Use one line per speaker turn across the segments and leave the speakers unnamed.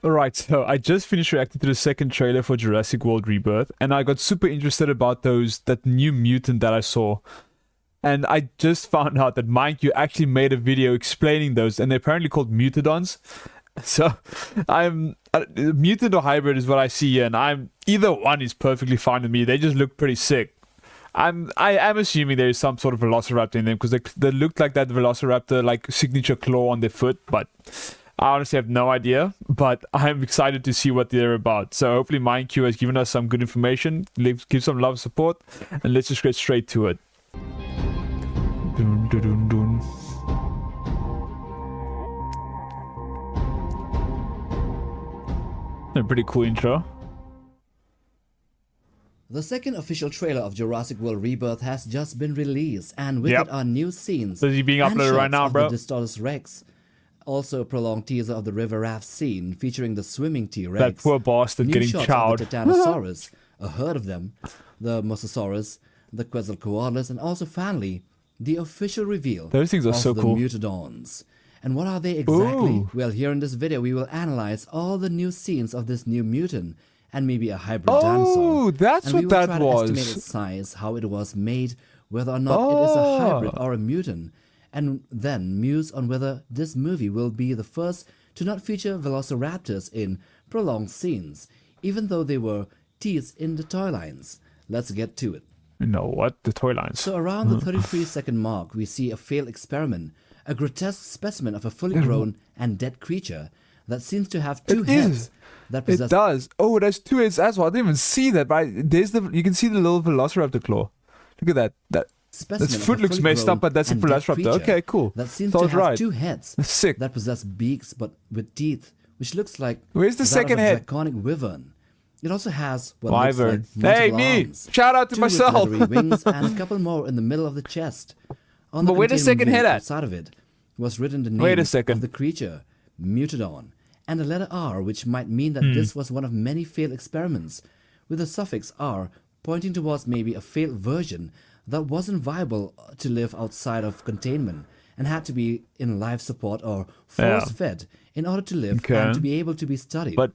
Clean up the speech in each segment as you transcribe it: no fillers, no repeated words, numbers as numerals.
Alright, so I just finished reacting to the second trailer for Jurassic World Rebirth, and I got super interested about that new mutant that I saw. And I just found out that MindQ actually made a video explaining those, and they're apparently called Mutadons. So, mutant or hybrid is what I see here, and either one is perfectly fine with me. They just look pretty sick. I am assuming there is some sort of Velociraptor in them, because they look like that Velociraptor, like signature claw on their foot, but I honestly have no idea. But I'm excited to see what they're about. So hopefully MindQ has given us some good information, give some love and support, and let's just get straight to it. Dun, dun, dun, dun. A pretty cool intro.
The second official trailer of Jurassic World Rebirth has just been released, and with it are new scenes.
So is he being uploaded right now, bro?
The Distortus Rex. Also a prolonged teaser of the river raft scene featuring the swimming T-Rex.
That poor bastard getting chowed.
The Titanosaurus, a herd of them, the Mosasaurus, the Quetzalcoatlus, and also finally the official reveal
Those things are
of
so
the
cool.
Mutadons. And what are they exactly?
Ooh.
Well, here in this video we will analyze all the new scenes of this new mutant and maybe a hybrid dinosaur.
Oh, that's what that
And we will try to estimate
was.
its size, how it was made, whether or not it is a hybrid or a mutant, and then muse on whether this movie will be the first to not feature velociraptors in prolonged scenes, even though they were teased in the toy lines. Let's get to it.
You know what? The toy lines.
So around the 33-second mark, we see a failed experiment, a grotesque specimen of a fully grown and dead creature that seems to have two heads. That
It does. Oh, it has two heads as well. I didn't even see that, but you can see the little velociraptor claw. Look at that. Its foot looks messed up, but that's a velociraptor. Okay, cool.
That seems to have two heads.
Sick.
That possess beaks but with teeth, which looks like
Where's the second head?
A draconic wyvern. It also has what
Wyvern.
looks like
Hey,
multiple
me!
arms,
Shout out to
two
myself!
with leathery wings and a couple more in the middle of the chest. On
But
the
where the second head at?
outside of it was written the name
Wait a second.
of the creature, Mutadon, and the letter R, which might mean that this was one of many failed experiments, with the suffix R pointing towards maybe a failed version that wasn't viable to live outside of containment and had to be in life support or force-fed in order to live and to be able to be studied.
But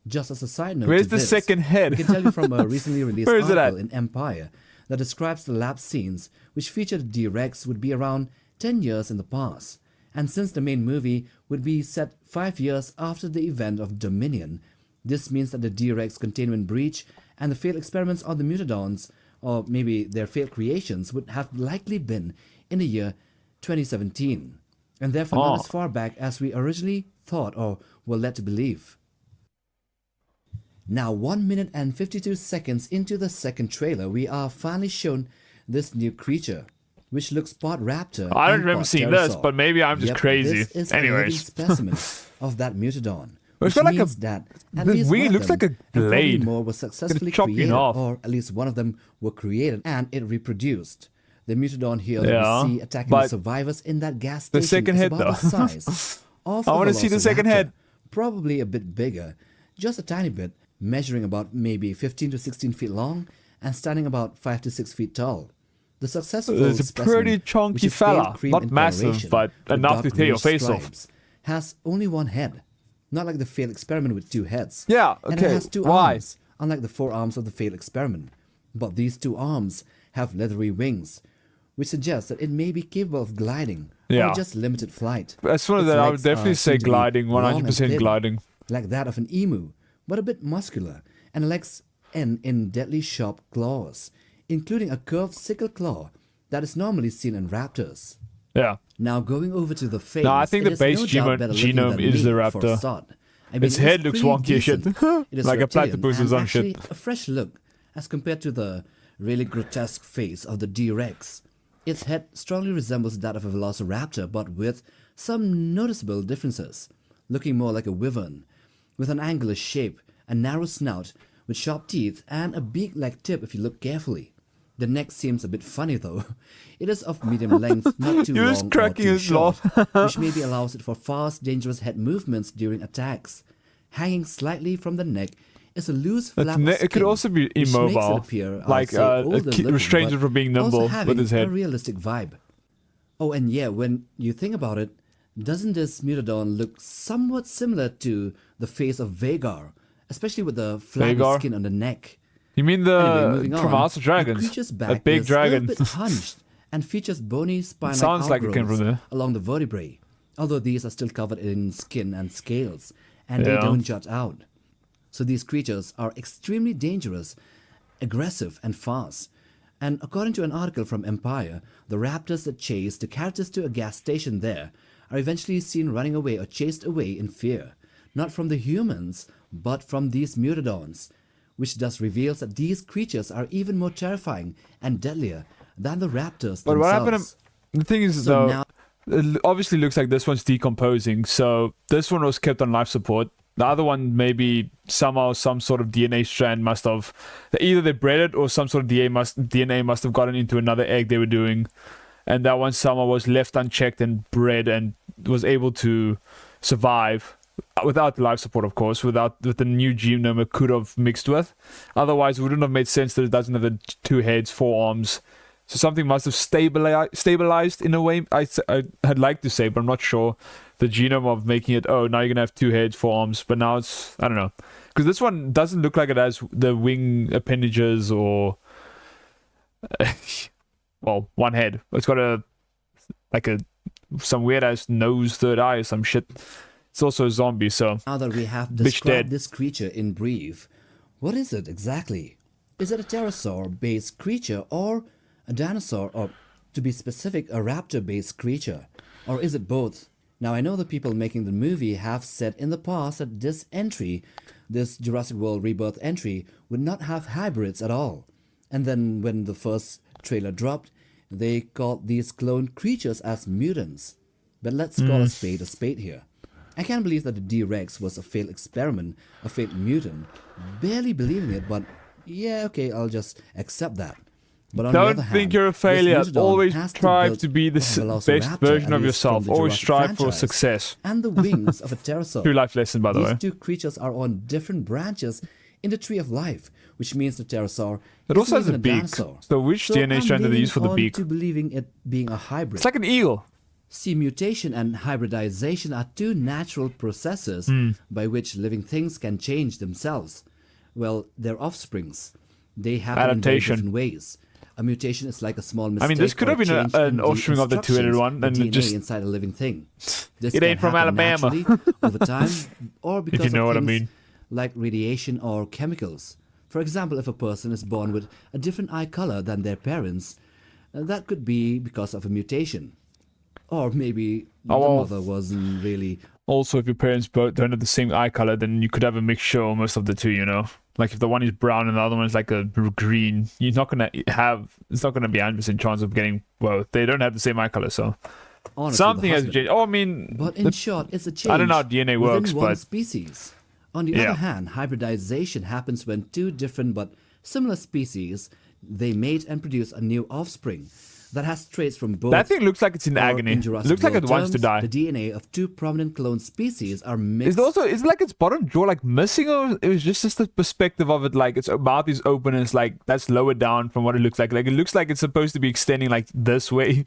just as a side note,
where's
to
the
this,
second head?
we can tell you from a recently released
Where is it
article
at?
in Empire that describes the lab scenes which featured D-Rex would be around 10 years in the past. And since the main movie would be set 5 years after the event of Dominion, this means that the D-Rex containment breach and the failed experiments on the Mutadons, or maybe their failed creations, would have likely been in the year 2017, and therefore not as far back as we originally thought or were led to believe. Now, 1 minute and 52 seconds into the second trailer, we are finally shown this new creature, which looks part raptor.
I don't
and
remember
part
seeing
pterosaur.
this, but maybe I'm just crazy.
This is a living
Anyways.
specimen of that Mutadon.
Well, it's
Which
got like
means
a-
that at
the
least
wing
one of
looks
them,
like a
and probably
blade.
more was successfully
chop you
created,
off.
or at least one of them were created and it reproduced. The Mutadon here
Yeah,
that we see attacking
but
the survivors in that gas
the
station
second
is
head,
about
though.
the size of
I
a
wanna see the second
velociraptor.
head.
Probably a bit bigger, just a tiny bit, measuring about maybe 15 to 16 feet long and standing about 5 to 6 feet tall. The successful
It's a
specimen,
pretty
which
chunky
is pale
fella.
cream
Not
in
massive,
coloration
but
with
enough to
dark
tear your
greenish
face off.
stripes, has only one head. Not like the failed experiment with two heads.
Yeah,
And it
okay,
has two
why?
arms, unlike the four arms of the failed experiment. But these two arms have leathery wings, which suggests that it may be capable of gliding
Yeah.
or just limited flight.
As one of
Its
that, I would
legs
definitely
are
say
seen to be
gliding,
long and
100%
thin,
gliding.
like that of an emu, but a bit muscular, and legs end in deadly sharp claws, including a curved sickle claw that is normally seen in raptors.
Yeah.
Now going over to the face,
No, I think
it
the
is
base
no doubt better looking
genome
than
is
me
the
for a
raptor.
start. I mean,
Its
it is
head looks
pretty
wonky as shit.
decent. It is
Like a
reptilian
platypus or
and
some
actually
shit.
a fresh look as compared to the really grotesque face of the D-Rex. Its head strongly resembles that of a velociraptor, but with some noticeable differences, looking more like a wyvern, with an angular shape, a narrow snout with sharp teeth, and a beak-like tip if you look carefully. The neck seems a bit funny though. It is of medium length, not too
He was
long or
cracking
too
his
short,
laugh.
which maybe allows it for fast, dangerous head movements during attacks. Hanging slightly from the neck is a loose flap of
It could
skin,
also be
which makes it
immobile,
appear, I'll
like
say, older looking,
restrains it
but
from being
also
nimble
having
with his head.
a realistic vibe. Oh, and yeah, when you think about it, Doesn't this Mutadon look somewhat similar to the face of Vagar, especially with the flabby
Vagar?
skin on the neck?
You mean
Anyway,
the
moving
from
on,
House of
the
Dragons?
creature's
A
back
big
is
dragon.
a little bit hunched and features bony spine-like
Sounds like it came
outgrowths
from there.
along the vertebrae, although these are still covered in skin and scales, and they
Yeah.
don't jut out. So these creatures are extremely dangerous, aggressive, and fast. And according to an article from Empire, the raptors that chase the characters to a gas station there are eventually seen running away or chased away in fear, not from the humans, but from these Mutadons, which thus reveals that these creatures are even more terrifying and deadlier than the raptors
But
themselves.
what happened? The thing is,
So
though,
now-
it obviously looks like this one's decomposing. So this one was kept on life support. The other one, maybe somehow some sort of DNA strand must have, either they bred it or some sort of DNA must have gotten into another egg they were doing, and that one somehow was left unchecked and bred and was able to survive without the life support, of course, with the new genome it could have mixed with. Otherwise, it wouldn't have made sense that it doesn't have the 2 heads, 4 arms. So something must have stabilized in a way. I'd like to say, but I'm not sure. The genome of making it, oh, now you're gonna have 2 heads, 4 arms, but now it's, I don't know, because this one doesn't look like it has the wing appendages or, well, 1 head. It's got some weird ass nose, 3rd eye, or some shit. It's also a zombie, so
Now that we have
Bitch
described
dead.
this creature in brief, what is it exactly? Is it a pterosaur-based creature or a dinosaur, or to be specific, a raptor-based creature? Or is it both? Now, I know the people making the movie have said in the past that this entry, this Jurassic World Rebirth entry, would not have hybrids at all. And then when the first trailer dropped, they called these cloned creatures as mutants. But let's call a spade here. I can't believe that the D-Rex was a failed experiment, a failed mutant. Barely believing it, but yeah, okay, I'll just accept that. But on the
don't
other hand,
think you're a
this
failure.
Mutadon
Always
has to
strive
build
to be the
a
best
Velociraptor,
version
at
of
least
yourself.
from the
Always
Jurassic
strive for
franchise,
success.
And the wings of a pterosaur.
True life lesson, by the
These
way.
2 creatures are on different branches in the tree of life, which means the pterosaur
It also has
isn't
a
even
beak.
dinosaur.
So which DNA strand did they use for the
I'm
beak?
to believing it being a hybrid.
It's like an eel.
See, mutation and hybridization are 2 natural processes by which living things can change themselves. Well, their offsprings. They happen in very
Adaptation.
different ways. A mutation is like a small mistake.
this could
or
have been
change
an
in the
offspring of the two-headed
instructions,
one,
the
and it
DNA
just-
inside a living thing. This
It
can
ain't from
happen
Alabama.
naturally over time, or because
you know
of
what I
things
mean.
like radiation or chemicals. For example, if a person is born with a different eye color than their parents, that could be because of a mutation. Or maybe the
Oh, well.
mother wasn't really.
Also, if your parents both don't have the same eye color, then you could have a mixture almost of the 2, you know? Like if the one is brown and the other one is like a green, you're not going to have, it's not going to be 100% chance of getting both. They don't have the same eye color, so
Honestly,
something
the
has
husband.
changed. Oh, I mean,
But in short, it's a change.
I don't know how DNA
within
works,
one
but
species. On the
Yeah.
other hand, hybridization happens when 2 different but similar species they mate and produce a new offspring that has traits from both.
that thing looks like it's in
or
agony.
in
It
Jurassic
looks like it
World
wants to
terms,
die.
The DNA of 2 prominent clone species are mixed.
Is it like its bottom jaw like missing, or it was just the perspective of it, like its mouth is open and it's like that's lower down from what it looks like. Like it looks like it's supposed to be extending like this way,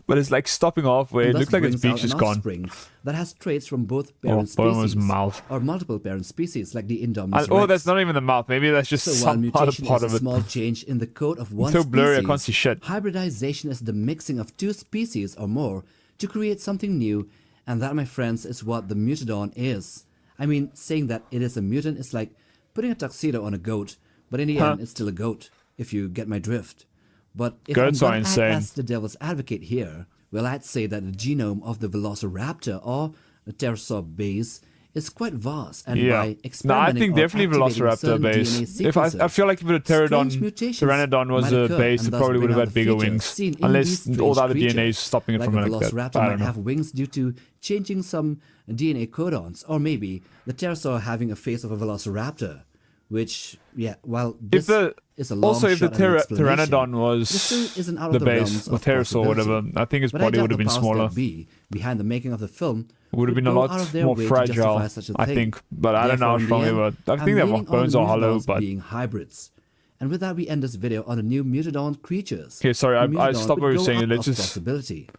but it's like stopping halfway. It
thus
looks like its
brings out
beak's
an
just gone.
offspring that has traits from both
Or
parent
bottom of his
species
mouth.
or multiple parent species like the Indominus
Oh,
rex.
that's not even the mouth. Maybe that's just
So while
some other
mutation
part
is
of
a
it.
small change in the code of one
so blurry, I
species,
can't see shit.
hybridization is the mixing of 2 species or more to create something new, and that, my friends, is what the Mutadon is. I mean, saying that it is a mutant is like putting a tuxedo on a goat, but in the end, it's still a goat, if you get my drift. But if
Goats
I'm
are
gonna act
insane.
as the devil's advocate here, well, I'd say that the genome of the Velociraptor or the pterosaur base is quite vast, and
Yeah.
by
No, I
experimenting
think
or
definitely
activating
Velociraptor
certain
base.
DNA
If I
sequences,
feel like if it
strange mutations
Pteranodon was
might
a
occur
base,
and
it
thus
probably would
bring
have
out
had
the
bigger
features
wings.
seen in
Unless
these strange
all the other DNA
creatures.
is stopping it
Like
from
a
like that.
Velociraptor
I
might
don't know.
have wings due to changing some DNA codons, or maybe the pterosaur having a face of a Velociraptor, which, yeah, well,
If
this
the
is a long
also if the
shot at an explanation.
Pteranodon was
This still isn't out
the
of the
base,
realms
or
of
pterosaur or whatever,
possibility.
I think its
But I
body
doubt
would have
the
been
powers
smaller.
that be behind the making of the film
Would have been a
go
lot
out of their
more
way to
fragile,
justify such a
I
thing.
think. But I don't know how
Therefore,
strong
in
they
the
were.
end,
I
I'm
think their
leaning on
bones
the
are hollow,
Mutadons
but
being hybrids. And with that, we end this video on the new Mutadon creatures.
okay, sorry,
The
I
Mutadon
stopped what
would
you were
go
saying.
up
Let's
of
just
possibility.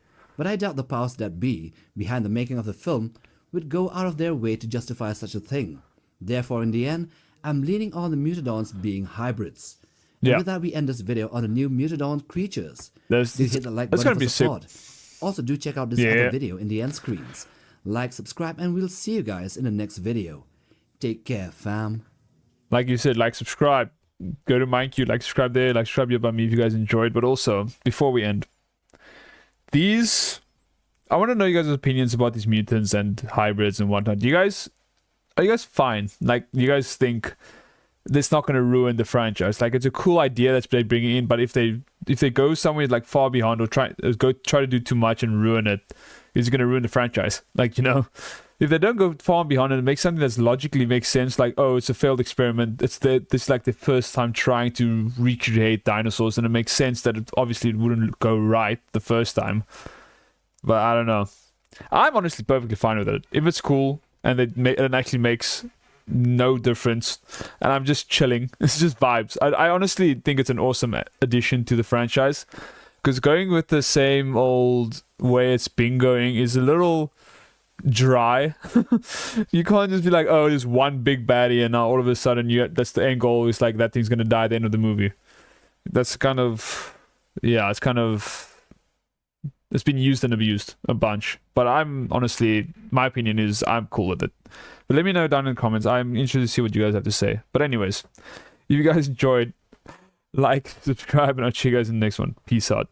but I doubt the powers that be behind the making of the film would go out of their way to justify such a thing. Therefore, in the end, I'm leaning on the Mutadons being hybrids. And with that, we end this video on the new Mutadon creatures. Do hit the like button for support. Also, do check out this other video in the end screens. Like, subscribe, and we'll see you guys in the next video. Take care, fam.
Like you said, like, subscribe. Go to MindQ, like, subscribe there, like, subscribe here by me if you guys enjoyed. But also, before we end, I want to know you guys' opinions about these mutants and hybrids and whatnot. Are you guys fine? Like, you guys think it's not going to ruin the franchise? Like, it's a cool idea that they're bringing in, but if they go somewhere like far beyond or try to do too much and ruin it, it's going to ruin the franchise. Like, you know, if they don't go far beyond and make something that logically makes sense, like, oh, it's a failed experiment, this like the first time trying to recreate dinosaurs, and it makes sense that it obviously wouldn't go right the first time. But I don't know. I'm honestly perfectly fine with it. If it's cool and it actually makes no difference and I'm just chilling, it's just vibes. I honestly think it's an awesome addition to the franchise, because going with the same old way it's been going is a little dry. You can't just be like, oh, there's one big baddie and now all of a sudden that's the end goal, is like that thing's gonna die at the end of the movie. That's kind of, yeah, it's been used and abused a bunch. But I'm honestly, my opinion is I'm cool with it. But let me know down in the comments. I'm interested to see what you guys have to say. But anyways, if you guys enjoyed, like, subscribe, and I'll see you guys in the next one. Peace out.